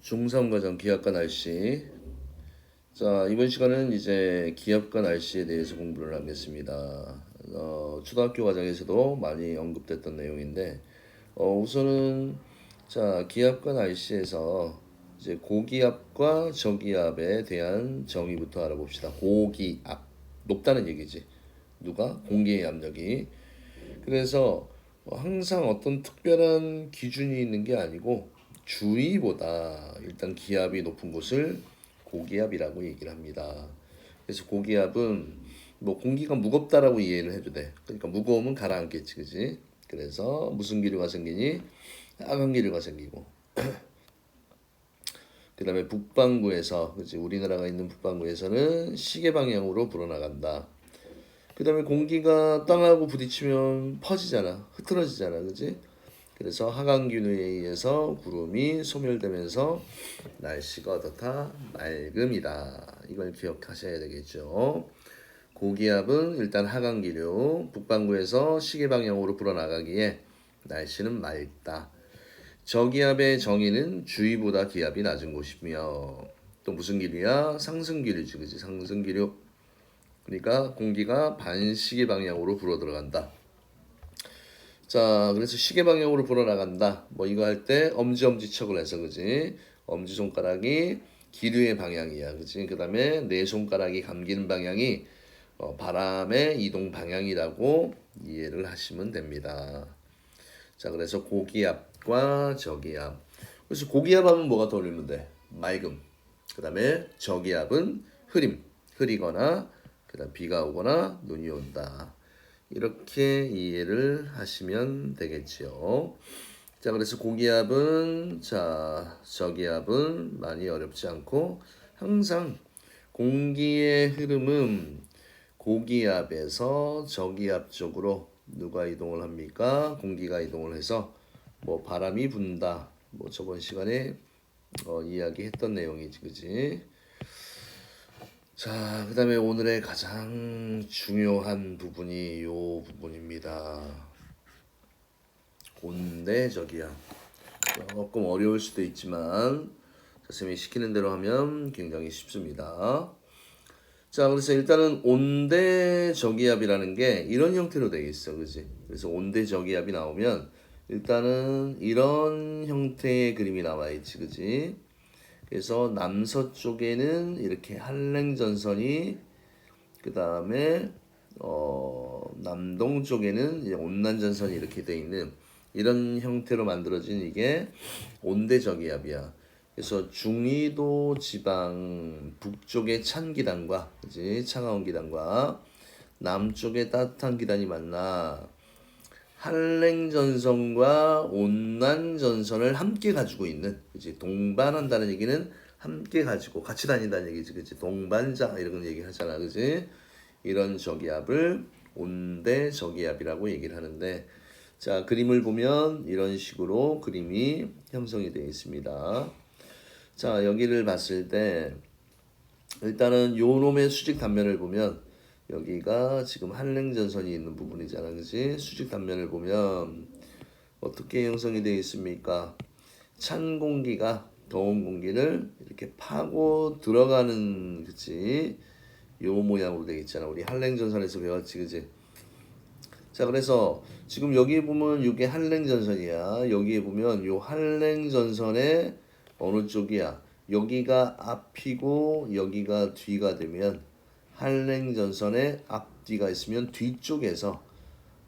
중3 과정 기압과 날씨. 자, 이번 시간은 이제 기압과 날씨에 대해서 공부를 하겠습니다. 초등학교 과정에서도 많이 언급됐던 내용인데, 우선은 자, 기압과 날씨에서 이제 고기압과 저기압에 대한 정의부터 알아봅시다. 고기압, 높다는 얘기지. 누가? 공기의 압력이. 그래서 항상 어떤 특별한 기준이 있는 게 아니고 주위보다 일단 기압이 높은 곳을 고기압이라고 얘기를 합니다. 그래서 고기압은 뭐 공기가 무겁다라고 이해를 해도 돼. 그러니까 무거우면 가라앉겠지, 그지? 그래서 무슨 기류가 생기니? 하강 기류가 생기고. 그다음에 북반구에서, 그지? 우리나라가 있는 북반구에서는 시계 방향으로 불어나간다. 그 다음에 공기가 땅하고 부딪히면 퍼지잖아. 흐트러지잖아. 그지? 그래서 하강균에 의해서 구름이 소멸되면서 날씨가 어떻다? 맑음이다. 이걸 기억하셔야 되겠죠. 고기압은 일단 하강기류, 북반구에서 시계 방향으로 불어나가기에 날씨는 맑다. 저기압의 정의는 주위보다 기압이 낮은 곳이며, 또 무슨 기류야? 상승기류지, 그지? 상승기류. 그러니까 공기가 반시계 방향으로 불어 들어간다. 자, 그래서 시계 방향으로 불어 나간다. 뭐 이거 할 때 엄지척을 해서, 그지? 엄지 손가락이 기류의 방향이야, 그지? 그다음에 네 손가락이 감기는 방향이 바람의 이동 방향이라고 이해를 하시면 됩니다. 자, 그래서 고기압과 저기압. 그래서 고기압하면 뭐가 떠올리면 돼? 맑음. 그다음에 저기압은 흐리거나 그다음 비가 오거나 눈이 온다. 이렇게 이해를 하시면 되겠지요. 자, 그래서 고기압은 저기압은 많이 어렵지 않고 항상 공기의 흐름은 고기압에서 저기압 쪽으로 누가 이동을 합니까? 공기가 이동을 해서 뭐 바람이 분다. 뭐 저번 시간에 이야기했던 내용이지, 그지? 자, 그 다음에 오늘의 가장 중요한 부분이 요 부분입니다. 온대적이야. 조금 어려울 수도 있지만 선생님이 시키는 대로 하면 굉장히 쉽습니다. 자, 그래서 일단은 온대저기압이라는 게 이런 형태로 되어 있어, 그지? 그래서 온대저기압이 나오면 일단은 이런 형태의 그림이 나와 있지, 그지? 그래서 남서쪽에는 이렇게 한랭전선이, 그 다음에 남동쪽에는 이제 온난전선이 이렇게 돼 있는 이런 형태로 만들어진 이게 온대저기압이야. 그래서 중위도 지방 북쪽의 찬 기단과, 그지? 차가운 기단과 남쪽의 따뜻한 기단이 만나 한랭전선과 온난전선을 함께 가지고 있는, 그지? 동반한다는 얘기는 함께 가지고 같이 다닌다는 얘기지, 그지? 동반자 이런 얘기 하잖아, 그지? 이런 저기압을 온대저기압이라고 얘기를 하는데, 자, 그림을 보면 이런 식으로 그림이 형성이 되어 있습니다. 자, 여기를 봤을 때 일단은 요 놈의 수직 단면을 보면 여기가 지금 한랭전선이 있는 부분이잖아, 그지? 수직 단면을 보면 어떻게 형성이 되어 있습니까? 찬 공기가 더운 공기를 이렇게 파고 들어가는, 그치? 요 모양으로 되어 있잖아. 우리 한랭전선에서 배웠지, 그지? 자, 그래서 지금 여기 보면 이게 한랭전선이야. 여기에 보면 요 한랭전선의 어느 쪽이야? 여기가 앞이고 여기가 뒤가 되면 한랭전선의 앞뒤가 있으면 뒤쪽에서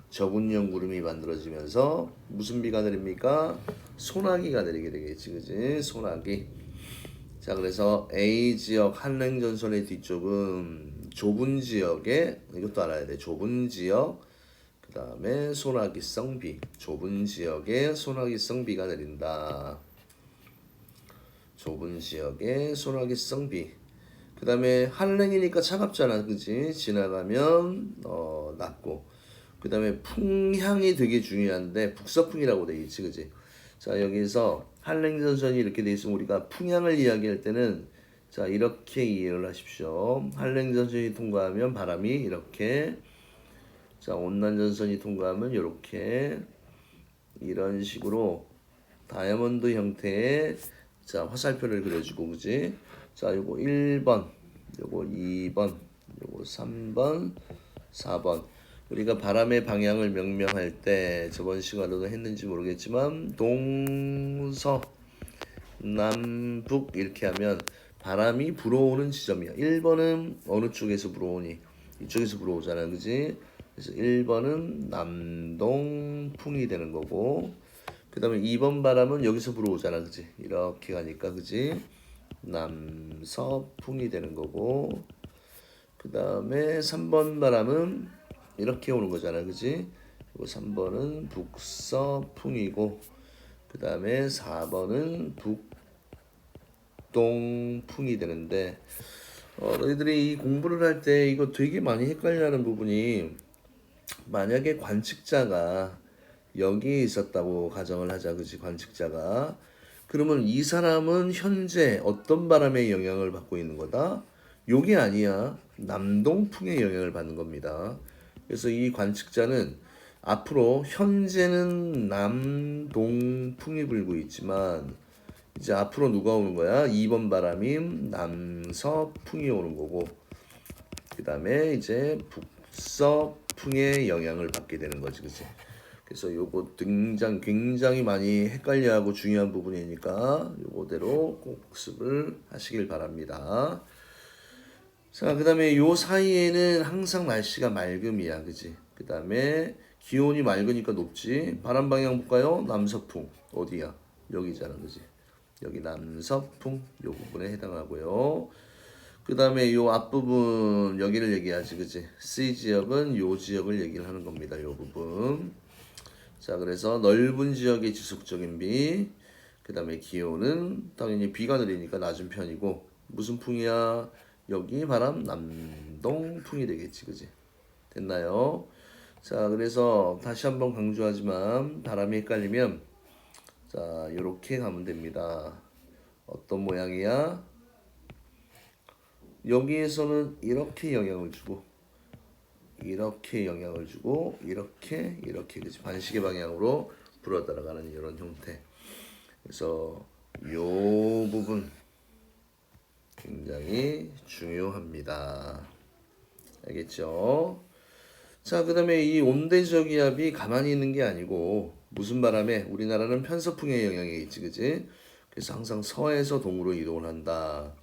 저분열 구름이 만들어지면서 무슨 비가 내립니까? 소나기가 내리게 되겠지, 그지? 소나기. 자, 그래서 A 지역 한랭전선의 뒤쪽은 좁은 지역에, 이것도 알아야 돼. 좁은 지역, 그 다음에 소나기성 비. 좁은 지역에 소나기성 비가 내린다. 좁은 지역에 소나기성 비. 그 다음에 한랭이니까 차갑잖아, 그지? 지나가면 낮고. 그 다음에 풍향이 되게 중요한데 북서풍이라고 돼 있지, 그지? 자, 여기서 한랭전선이 이렇게 돼 있으면 우리가 풍향을 이야기할 때는 자, 이렇게 이해를 하십시오. 한랭전선이 통과하면 바람이 이렇게, 자, 온난전선이 통과하면 이렇게, 이런 식으로 다이아몬드 형태의 자, 화살표를 그려주고, 그지? 자, 요거 1번, 요거 2번, 요거 3번, 4번. 우리가 바람의 방향을 명명할 때 저번 시간에도 했는지 모르겠지만 동서 남북 이렇게 하면 바람이 불어오는 지점이야. 1번은 어느 쪽에서 불어오니? 이쪽에서 불어오잖아, 그지? 그래서 1번은 남동풍이 되는 거고, 그 다음에 2번 바람은 여기서 불어오잖아, 그지? 이렇게 가니까, 그지? 남서풍이 되는 거고, 그 다음에 3번 바람은 이렇게 오는 거잖아, 그지? 그리고 3번은 북서풍이고, 그 다음에 4번은 북동풍이 되는데, 너희들이 이 공부를 할 때 이거 되게 많이 헷갈려하는 부분이, 만약에 관측자가 여기에 있었다고 가정을 하자, 그지? 관측자가. 그러면 이 사람은 현재 어떤 바람의 영향을 받고 있는 거다? 요게 아니야. 남동풍의 영향을 받는 겁니다. 그래서 이 관측자는 앞으로 현재는 남동풍이 불고 있지만 이제 앞으로 누가 오는 거야? 2번 바람이 남서풍이 오는 거고, 그 다음에 이제 북서풍의 영향을 받게 되는 거지, 그치? 그래서 요거 굉장히 많이 헷갈려하고 중요한 부분이니까 요거대로 꼭 복습을 하시길 바랍니다. 자, 그 다음에 요 사이에는 항상 날씨가 맑음이야, 그치? 그 다음에 기온이 맑으니까 높지. 바람 방향 볼까요? 남서풍. 어디야? 여기잖아, 그치? 여기 남서풍 요 부분에 해당하고요. 그 다음에 요 앞부분 여기를 얘기하지, 그치? C 지역은 요 지역을 얘기를 하는 겁니다. 요 부분. 자, 그래서 넓은 지역의 지속적인 비, 그 다음에 기온은 당연히 비가 내리니까 낮은 편이고, 무슨 풍이야? 여기 바람 남동풍이 되겠지, 그지? 됐나요? 자, 그래서 다시 한번 강조하지만 바람이 헷갈리면 자, 요렇게 가면 됩니다. 어떤 모양이야? 여기에서는 이렇게 영향을 주고, 이렇게 영향을 주고, 이렇게 그치? 반시계 방향으로 불어 들어가는 이런 형태. 그래서 요 부분 굉장히 중요합니다. 알겠죠? 자, 그 다음에 이 온대저기압이 가만히 있는 게 아니고 무슨 바람에? 우리나라는 편서풍의 영향이 있지, 그지? 그래서 항상 서에서 동으로 이동을 한다.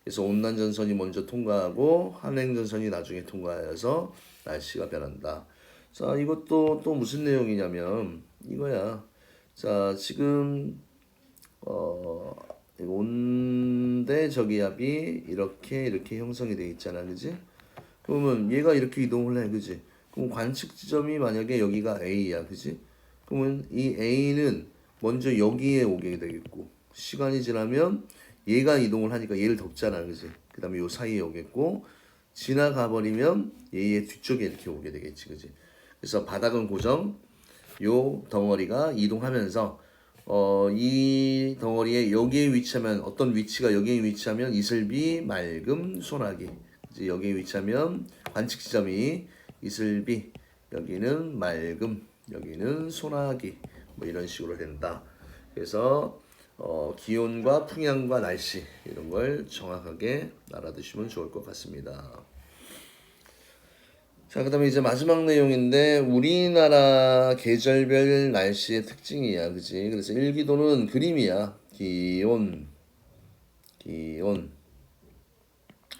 그래서 온난전선이 먼저 통과하고 한랭전선이 나중에 통과하여서 날씨가 변한다. 자, 이것도 또 무슨 내용이냐면 이거야. 자, 지금 온대 저기압이 이렇게 형성이 돼 있잖아, 그지? 그러면 얘가 이렇게 이동을 해, 그지? 그럼 관측 지점이 만약에 여기가 A야, 그지? 그러면 이 A는 먼저 여기에 오게 되겠고, 시간이 지나면 얘가 이동을 하니까 얘를 덮잖아, 그지? 그 다음에 요 사이에 오겠고, 지나가 버리면 얘의 뒤쪽에 이렇게 오게 되겠지, 그지? 그래서 바닥은 고정, 요 덩어리가 이동하면서 이 덩어리에 여기에 위치하면 어떤 위치가 여기에 위치하면 이슬비, 맑음, 소나기. 이제 여기에 위치하면 관측 지점이 이슬비, 여기는 맑음, 여기는 소나기. 뭐 이런 식으로 된다. 그래서 기온과 풍향과 날씨 이런 걸 정확하게 알아두시면 좋을 것 같습니다. 자, 그 다음에 이제 마지막 내용인데, 우리나라 계절별 날씨의 특징이야, 그지? 그래서 일기도는 그림이야. 기온,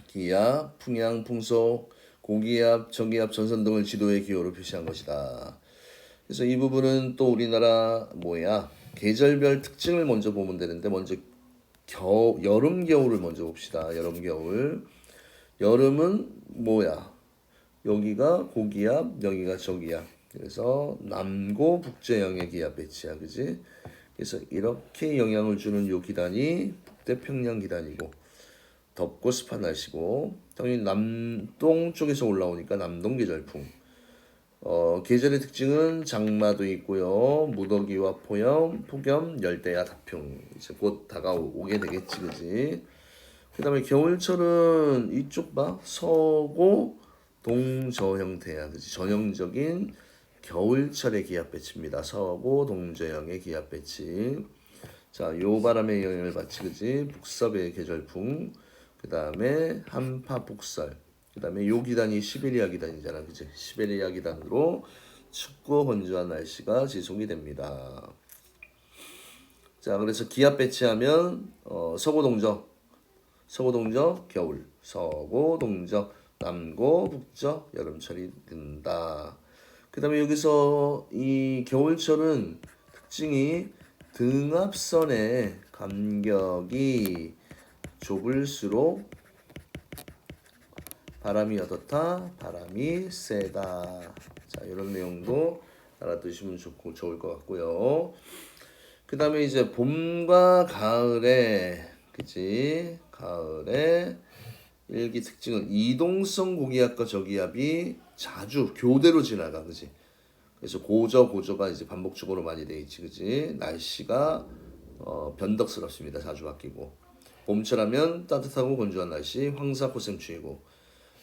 기압, 풍향, 풍속, 고기압, 저기압, 전선 등을 지도의 기호로 표시한 것이다. 그래서 이 부분은 또 우리나라 계절별 특징을 먼저 보면 되는데, 먼저 여름, 겨울을 먼저 봅시다. 여름, 겨울. 여름은 여기가 고기압, 여기가 저기압. 그래서 남고 북제형의 기압 배치야, 그지? 그래서 이렇게 영향을 주는 요 기단이 북태평양 기단이고, 덥고 습한 날씨고, 당연히 남동 쪽에서 올라오니까 남동 계절풍. 계절의 특징은 장마도 있고요, 무더기와 폭염, 열대야 다풍. 이제 곧 다가오게 되겠지, 그지? 그 다음에 겨울철은 이쪽 서고 동저 형태야, 그치? 전형적인 겨울철의 기압 배치입니다. 서고 동저형의 기압 배치. 자, 요 바람의 영향을 받지, 그지? 북서배 계절풍. 그 다음에 한파 북설. 그 다음에 요 기단이 시베리아 기단이잖아, 그지? 시베리아 기단으로 춥고 건조한 날씨가 지속이 됩니다. 자, 그래서 기압 배치하면 서고동적, 서고동적 겨울, 서고동적 남고 북적 여름철이 된다. 그 다음에 여기서 이 겨울철은 특징이 등압선의 간격이 좁을수록 바람이 어떻다? 바람이 세다. 자, 이런 내용도 알아두시면 좋을 것 같고요. 그 다음에 이제 봄과 가을에, 그치? 가을에 일기 특징은 이동성 고기압과 저기압이 자주 교대로 지나가, 그치? 그래서 고저가 이제 반복적으로 많이 돼 있지, 그치? 날씨가 변덕스럽습니다. 자주 바뀌고. 봄철하면 따뜻하고 건조한 날씨, 황사포샘추위고,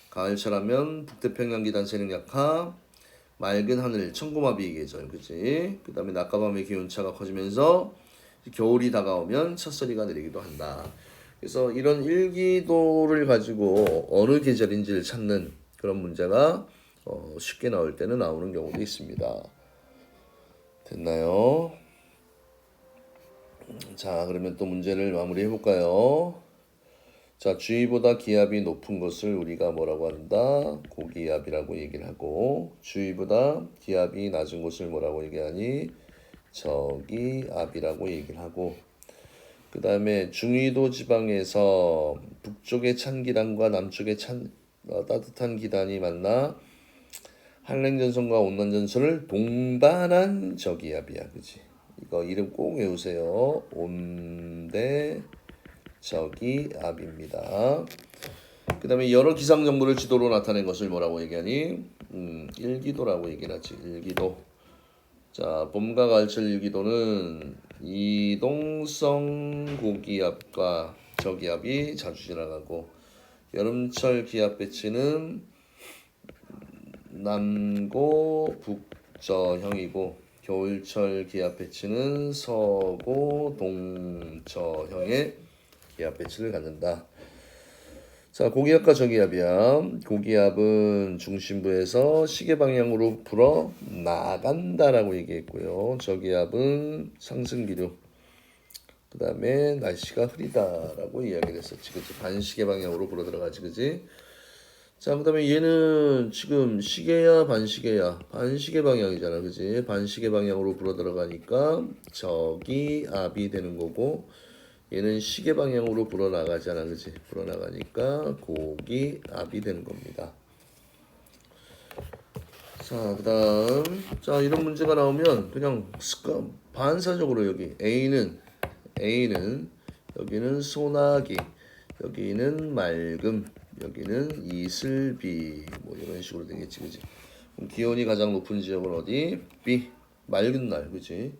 가을철하면 북태평양 기단 세력 약하, 맑은 하늘, 천고마비 계절, 그치? 그 다음에 낮과 밤의 기온차가 커지면서 겨울이 다가오면 첫서리가 내리기도 한다. 그래서 이런 일기도를 가지고 어느 계절인지를 찾는 그런 문제가 쉽게 나올 때는 나오는 경우도 있습니다. 됐나요? 자, 그러면 또 문제를 마무리해 볼까요? 자, 주위보다 기압이 높은 것을 우리가 뭐라고 한다? 고기압이라고 얘기를 하고, 주위보다 기압이 낮은 곳을 뭐라고 얘기하니? 저기압이라고 얘기를 하고, 그 다음에 중위도 지방에서 북쪽의 찬 기단과 남쪽의 따뜻한 기단이 만나 한랭전선과 온난전선을 동반한 저기압이야, 그치? 이거 이름 꼭 외우세요. 온대 저기압입니다. 그 다음에 여러 기상 정보를 지도로 나타낸 것을 뭐라고 얘기하니? 일기도라고 얘기를 하지. 일기도. 자, 봄과 가을철 일기도는 이동성 고기압과 저기압이 자주 지나가고, 여름철 기압 배치는 남고 북저형이고, 겨울철 기압 배치는 서고 동저형의 기압 배치를 갖는다. 자, 고기압과 저기압이야. 고기압은 중심부에서 시계 방향으로 불어 나간다라고 얘기했고요. 저기압은 상승 기류. 그 다음에 날씨가 흐리다라고 이야기를 했었지, 그치? 반시계 방향으로 불어 들어가지, 그치? 자, 그 다음에 얘는 지금 시계야 반시계야? 반시계 방향이잖아, 그치? 반시계 방향으로 불어 들어가니까 저기압이 되는 거고, 얘는 시계 방향으로 불어나가잖아, 그치? 불어나가니까 고기압이 되는 겁니다. 자, 그 다음, 자, 이런 문제가 나오면 그냥 반사적으로 여기 A는 여기는 소나기, 여기는 맑음, 여기는 이슬비, 뭐 이런 식으로 되겠지, 그치? 그럼 기온이 가장 높은 지역은 어디? B, 맑은 날, 그치?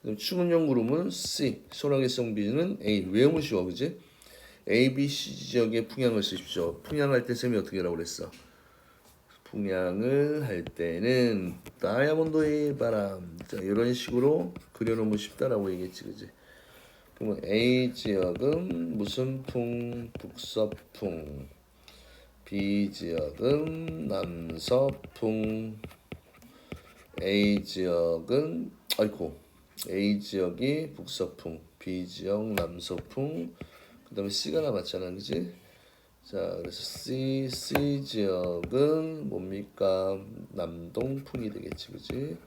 그럼 추문형 구름은 C, 소나기성 비는 A. 외우면 쉬워, 그지? A, B, C 지역의 풍향을 쓰십시오. 풍향할 때 쌤이 어떻게 하라고 그랬어? 풍향을 할 때는 다이아몬드의 바람, 자, 이런 식으로 그려놓으면 쉽다라고 얘기했지, 그지? 그러면 A 지역은 무슨 풍? 북서풍. B 지역은 남서풍. A 지역은 A 지역이 북서풍, B 지역 남서풍, 그 다음에 C가 남았잖아, 그지? 자, 그래서 C 지역은 뭡니까? 남동풍이 되겠지, 그지?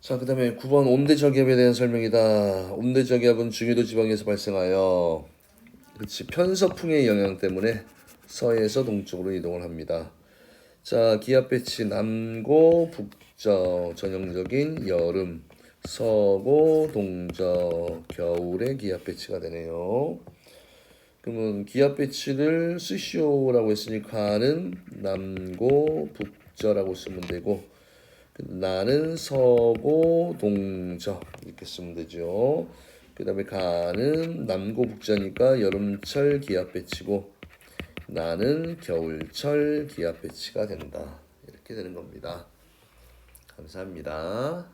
자, 그 다음에 9번 온대저기압에 대한 설명이다. 온대저기압은 중위도 지방에서 발생하여, 그치, 편서풍의 영향 때문에 서에서 동쪽으로 이동을 합니다. 자, 기압 배치 남고 북저 전형적인 여름, 서고 동저 겨울의 기압 배치가 되네요. 그러면 기압 배치를 쓰시오라고 했으니까는 남고 북저라고 쓰면 되고, 나는 서고 동저 이렇게 쓰면 되죠. 그 다음에 가는 남고 북저니까 여름철 기압 배치고, 나는 겨울철 기압 배치가 된다. 이렇게 되는 겁니다. 감사합니다.